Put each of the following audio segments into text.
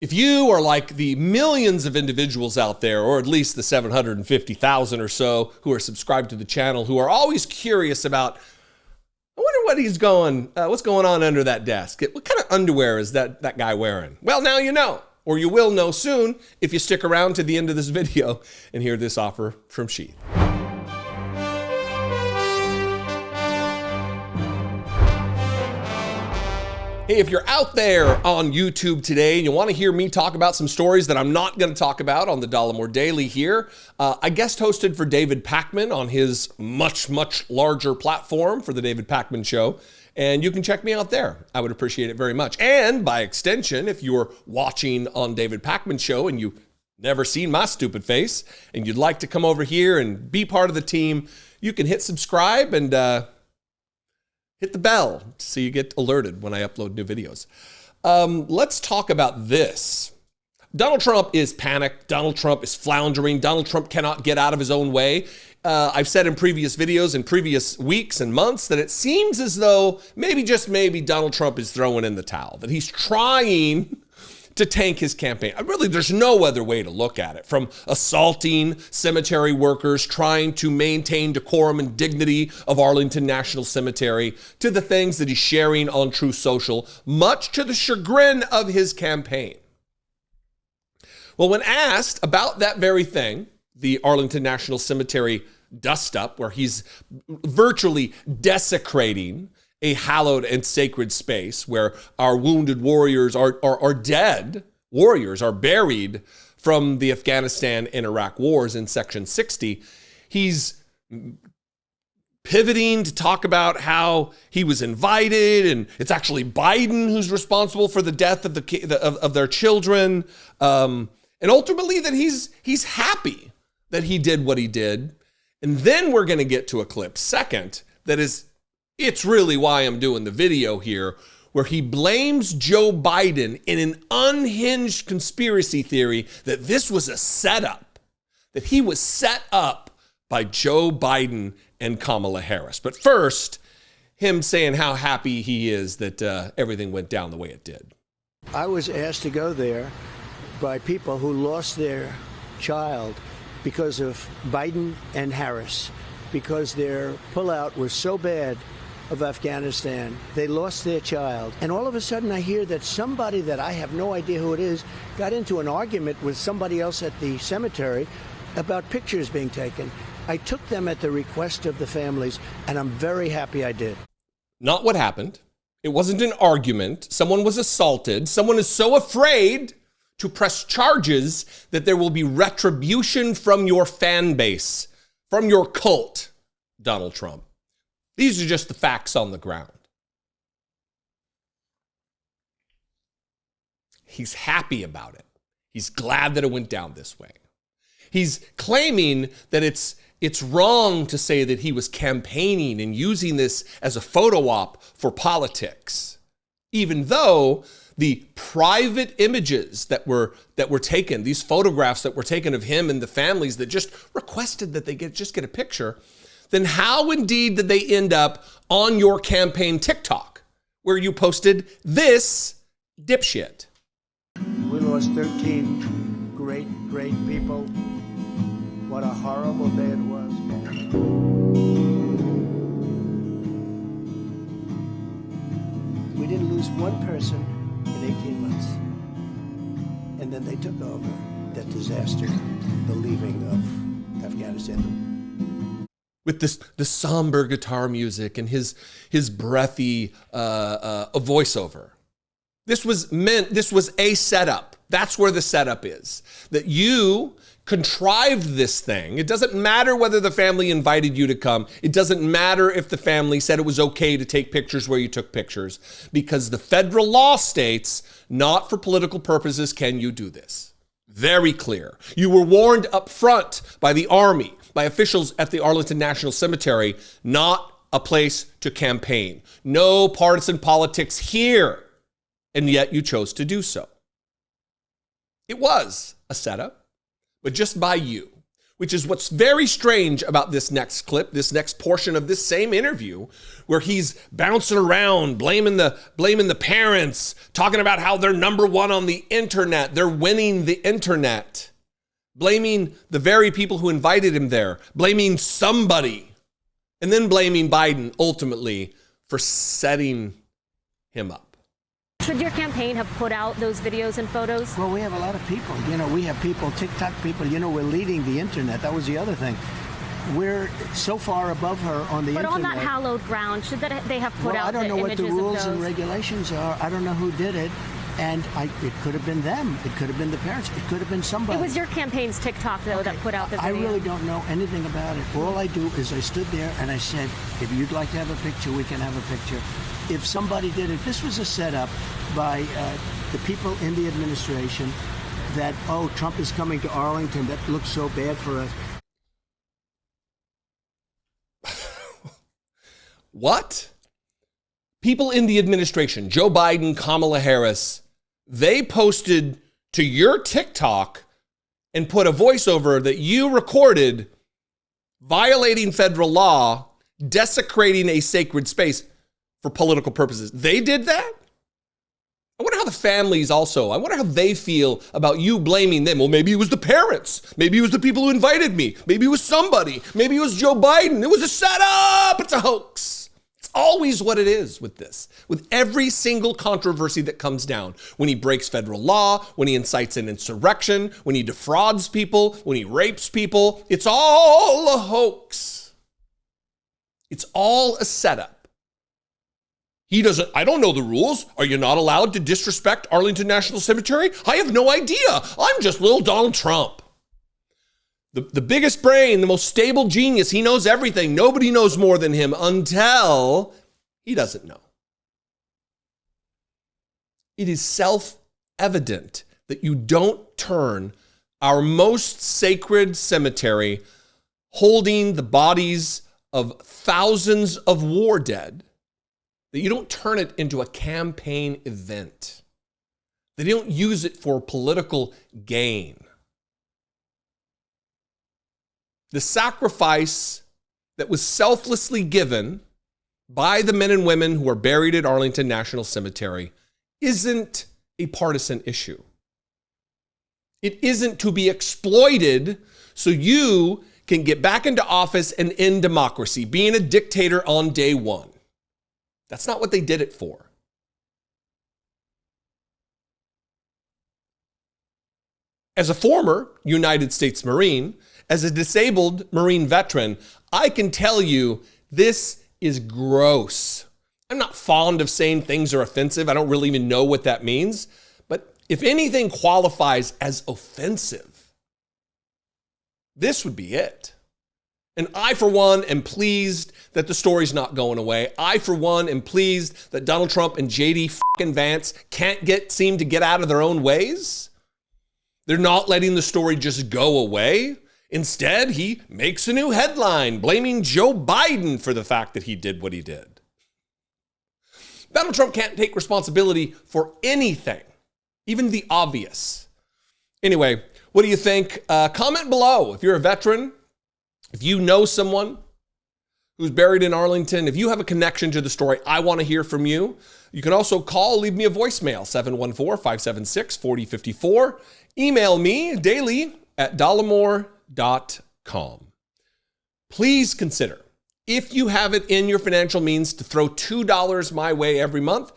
If you are like the millions of individuals out there, or at least the 750,000 or so who are subscribed to the channel, who are always curious about, I wonder what's going on under that desk. What kind of underwear is that guy wearing? Well, now you know, or you will know soon if you stick around to the end of this video and hear this offer from Sheath. Hey, if you're out there on YouTube today and you want to hear me talk about some stories that I'm not going to talk about on the Dollemore Daily here, I guest hosted for David Pakman on his much, much larger platform for the David Pakman Show. And you can check me out there. I would appreciate it very much. And by extension, if you're watching on David Pakman Show and you've never seen my stupid face and you'd like to come over here and be part of the team, you can hit subscribe and hit the bell so you get alerted when I upload new videos. Let's talk about this. Donald Trump is panicked. Donald Trump is floundering. Donald Trump cannot get out of his own way. I've said in previous videos, in previous weeks and months, that it seems as though maybe, just maybe, Donald Trump is throwing in the towel, that he's trying to tank his campaign. Really, there's no other way to look at it. From assaulting cemetery workers, trying to maintain decorum and dignity of Arlington National Cemetery, to the things that he's sharing on Truth Social, much to the chagrin of his campaign. Well, when asked about that very thing, the Arlington National Cemetery dust-up, where he's virtually desecrating a hallowed and sacred space where our wounded warriors are dead, warriors are buried from the Afghanistan and Iraq wars in Section 60, he's pivoting to talk about how he was invited and it's actually Biden who's responsible for the death of their children, and ultimately that he's happy that he did what he did. And then we're going to get to a clip second that is, it's really why I'm doing the video here, where he blames Joe Biden in an unhinged conspiracy theory that this was a setup, that he was set up by Joe Biden and Kamala Harris. But first, him saying how happy he is that everything went down the way it did. I was asked to go there by people who lost their child because of Biden and Harris, because their pullout was so bad of Afghanistan. They lost their child. And all of a sudden I hear that somebody that I have no idea who it is got into an argument with somebody else at the cemetery about pictures being taken. I took them at the request of the families, and I'm very happy I did. Not what happened. It wasn't an argument. Someone was assaulted. Someone is so afraid to press charges that there will be retribution from your fan base, from your cult, Donald Trump. These are just the facts on the ground. He's happy about it. He's glad that it went down this way. He's claiming that it's wrong to say that he was campaigning and using this as a photo op for politics, even though the private images that were taken, these photographs that were taken of him and the families that just requested that they just get a picture, then how indeed did they end up on your campaign TikTok, where you posted this dipshit? We lost 13 great people. What a horrible day it was. We didn't lose one person in 18 months. And then they took over that disaster, the leaving of Afghanistan. With the somber guitar music and his breathy voiceover. This was a setup. That's where the setup is. That you contrived this thing. It doesn't matter whether the family invited you to come. It doesn't matter if the family said it was okay to take pictures where you took pictures, because the federal law states, not for political purposes can you do this. Very clear. You were warned up front by the Army, by officials at the Arlington National Cemetery, not a place to campaign. No partisan politics here. And yet you chose to do so. It was a setup, but just by you. which is what's very strange about this next clip, this next portion of this same interview, where he's bouncing around, blaming the parents, talking about how they're number one on the internet, they're winning the internet, blaming the very people who invited him there, blaming somebody, and then blaming Biden ultimately for setting him up. Should your campaign have put out those videos and photos? Well, we have a lot of people. We have people, TikTok people. We're leading the internet. That was the other thing. We're so far above her on the internet. But on that hallowed ground, should they have put out the images of those? I don't know what the rules and regulations are. I don't know who did it. And it could have been them. It could have been the parents. It could have been somebody. It was your campaign's TikTok, though, that put out the video. I really don't know anything about it. All I do is I stood there and I said, if you'd like to have a picture, we can have a picture. If somebody did it, this was a setup by the people in the administration that, oh, Trump is coming to Arlington. That looks so bad for us. What? People in the administration, Joe Biden, Kamala Harris, they posted to your TikTok and put a voiceover that you recorded violating federal law, desecrating a sacred space for political purposes. They did that? I wonder how the families also, I wonder how they feel about you blaming them. Well, maybe it was the parents. Maybe it was the people who invited me. Maybe it was somebody. Maybe it was Joe Biden. It was a setup. It's a hoax. It's always what it is with this, with every single controversy that comes down. When he breaks federal law, when he incites an insurrection, when he defrauds people, when he rapes people, it's all a hoax. It's all a setup. I don't know the rules. Are you not allowed to disrespect Arlington National Cemetery? I have no idea. I'm just little Donald Trump. The biggest brain, the most stable genius. He knows everything. Nobody knows more than him until he doesn't know. It is self-evident that you don't turn our most sacred cemetery, holding the bodies of thousands of war dead, that you don't turn it into a campaign event, that you don't use it for political gain. The sacrifice that was selflessly given by the men and women who are buried at Arlington National Cemetery isn't a partisan issue. It isn't to be exploited so you can get back into office and end democracy, being a dictator on day one. That's not what they did it for. As a former United States Marine, as a disabled Marine veteran, I can tell you this is gross. I'm not fond of saying things are offensive. I don't really even know what that means. But if anything qualifies as offensive, this would be it. And I, for one, am pleased that the story's not going away. I, for one, am pleased that Donald Trump and J.D. fucking Vance can't seem to get out of their own ways. They're not letting the story just go away. Instead, he makes a new headline blaming Joe Biden for the fact that he did what he did. Donald Trump can't take responsibility for anything, even the obvious. Anyway, what do you think? Comment below if you're a veteran. If you know someone who's buried in Arlington, if you have a connection to the story, I want to hear from you. You can also leave me a voicemail, 714-576-4054. Email me daily at dollemore.com. Please consider, if you have it in your financial means, to throw $2 my way every month.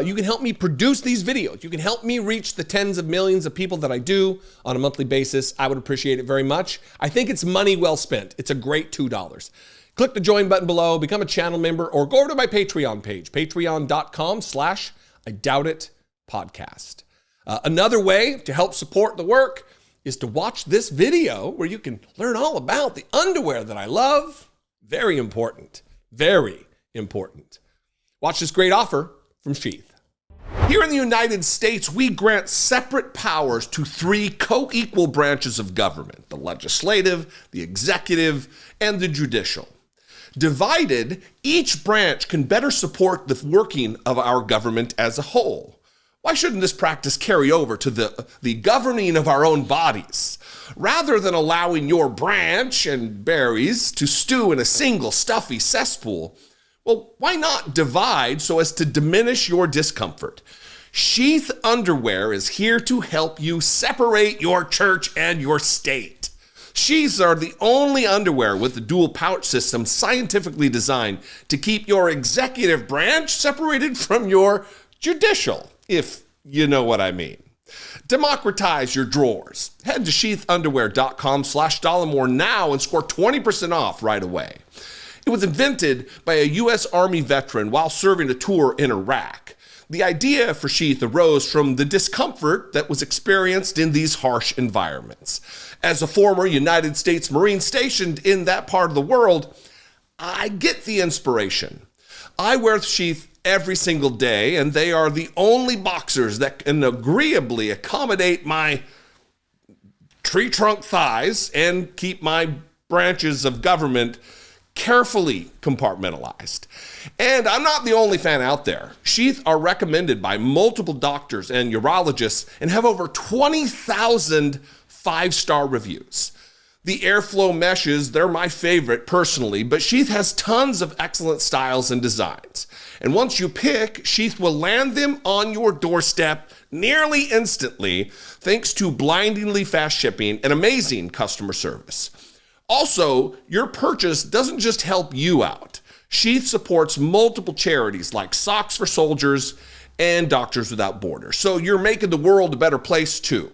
You can help me produce these videos. You can help me reach the tens of millions of people that I do on a monthly basis. I would appreciate it very much. I think it's money well spent. It's a great $2. Click the join button below, become a channel member, or go over to my Patreon page, patreon.com/IDoubtIt podcast. Another way to help support the work is to watch this video where you can learn all about the underwear that I love. Very important. Very important. Watch this great offer from Sheath. Here in the United States, we grant separate powers to 3 co-equal branches of government: the legislative, the executive, and the judicial. Divided, each branch can better support the working of our government as a whole. Why shouldn't this practice carry over to the governing of our own bodies? Rather than allowing your branch and berries to stew in a single stuffy cesspool, well, why not divide so as to diminish your discomfort? Sheath Underwear is here to help you separate your church and your state. Sheaths are the only underwear with the dual pouch system scientifically designed to keep your executive branch separated from your judicial, if you know what I mean. Democratize your drawers. Head to sheathunderwear.com/Dollemore now and score 20% off right away. It was invented by a U.S. Army veteran while serving a tour in Iraq. The idea for Sheath arose from the discomfort that was experienced in these harsh environments. As a former United States Marine stationed in that part of the world, I get the inspiration. I wear Sheath every single day, and they are the only boxers that can agreeably accommodate my tree trunk thighs and keep my branches of government carefully compartmentalized. And I'm not the only fan out there. Sheath are recommended by multiple doctors and urologists and have over 20,000 five-star reviews. The airflow meshes, they're my favorite personally, but Sheath has tons of excellent styles and designs. And once you pick, Sheath will land them on your doorstep nearly instantly, thanks to blindingly fast shipping and amazing customer service. Also, your purchase doesn't just help you out. Sheath supports multiple charities like Socks for Soldiers and Doctors Without Borders. So you're making the world a better place too.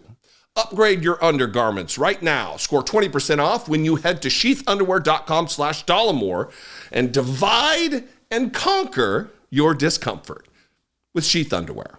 Upgrade your undergarments right now. Score 20% off when you head to sheathunderwear.com/Dollemore and divide and conquer your discomfort with Sheath Underwear.